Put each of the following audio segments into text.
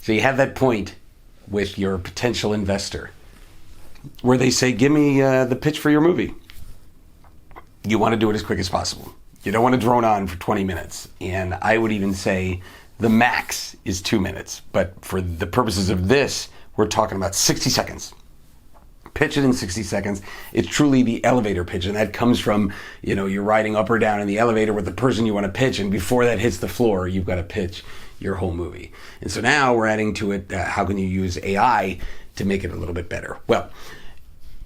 So you have that point with your potential investor where they say, give me the pitch for your movie. You want to do it as quick as possible. You don't want to drone on for 20 minutes. And I would even say the max is 2 minutes. But for the purposes of this, we're talking about 60 seconds. Pitch it in 60 seconds. It's truly the elevator pitch. And that comes from, you're riding up or down in the elevator with the person you want to pitch. And before that hits the floor, you've got to pitch your whole movie. And so now we're adding to it, how can you use AI to make it a little bit better? Well,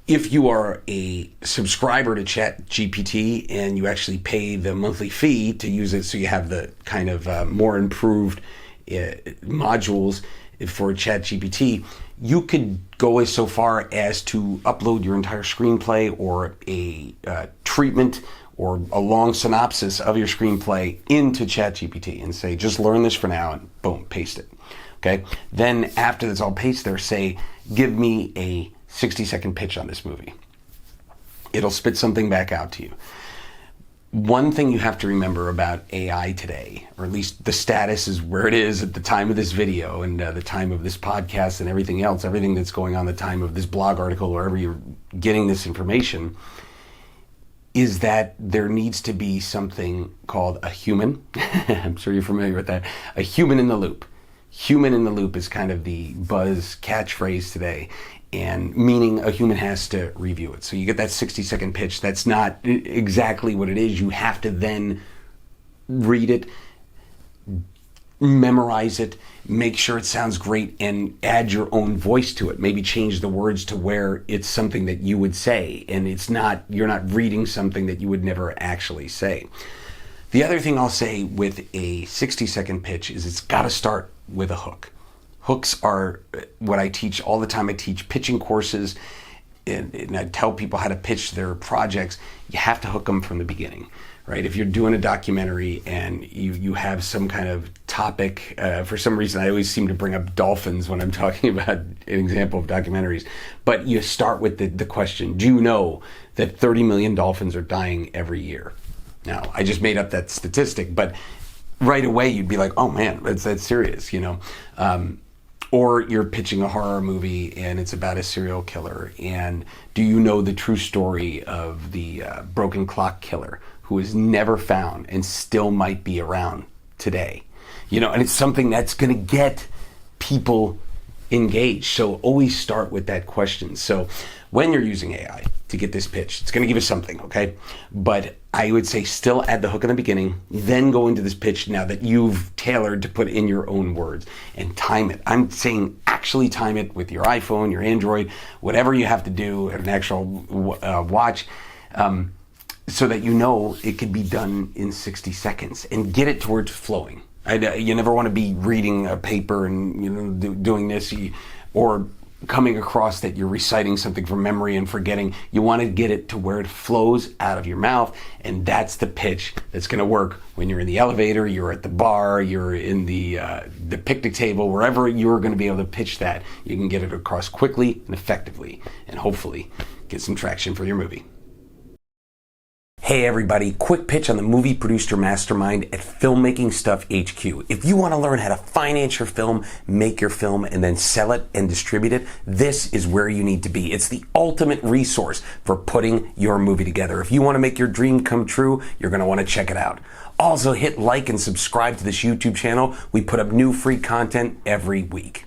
if you are a subscriber to ChatGPT and you actually pay the monthly fee to use it, so you have the kind of more improved modules for ChatGPT, you could go so far as to upload your entire screenplay or a treatment or a long synopsis of your screenplay into ChatGPT and say, just learn this for now, and boom, paste it. Okay. Then after that's all pasted there, say, give me a 60-second pitch on this movie. It'll spit something back out to you. One thing you have to remember about AI today, or at least the status is where it is at the time of this video and the time of this podcast and everything else, everything that's going on the time of this blog article, wherever you're getting this information, is that there needs to be something called a human. I'm sure you're familiar with that. A human in the loop. Human in the loop is kind of the buzz catchphrase today, and meaning a human has to review it. So you get that 60-second pitch. That's not exactly what it is. You have to then read it, memorize it, make sure it sounds great, and add your own voice to it. Maybe change the words to where it's something that you would say, and you're not reading something that you would never actually say. The other thing I'll say with a 60-second pitch is it's got to start with a hook. Hooks are what I teach all the time. I teach pitching courses, and I tell people how to pitch their projects. You have to hook them from the beginning, right? If you're doing a documentary and you have some kind of topic, for some reason I always seem to bring up dolphins when I'm talking about an example of documentaries, but you start with the question, do you know that 30 million dolphins are dying every year? Now, I just made up that statistic, but right away you'd be like, oh man, that's serious, or you're pitching a horror movie and it's about a serial killer, and do you know the true story of the broken clock killer who is never found and still might be around today? And it's something that's going to get people engaged. So always start with that question. So when you're using AI to get this pitch, it's going to give us something, okay? But I would say still add the hook in the beginning, then go into this pitch now that you've tailored to put in your own words, and time it. I'm saying actually time it with your iPhone, your Android, whatever you have to do, an actual watch, so that it could be done in 60 seconds and get it towards flowing. You never want to be reading a paper and doing this, or coming across that you're reciting something from memory and forgetting. You want to get it to where it flows out of your mouth, and that's the pitch that's going to work when you're in the elevator, you're at the bar, you're in the picnic table, wherever you're going to be able to pitch that. You can get it across quickly and effectively, and hopefully get some traction for your movie. Hey everybody, quick pitch on the Movie Producer Mastermind at Filmmaking Stuff HQ. If you want to learn how to finance your film, make your film, and then sell it and distribute it, this is where you need to be. It's the ultimate resource for putting your movie together. If you want to make your dream come true, you're going to want to check it out. Also, hit like and subscribe to this YouTube channel. We put up new free content every week.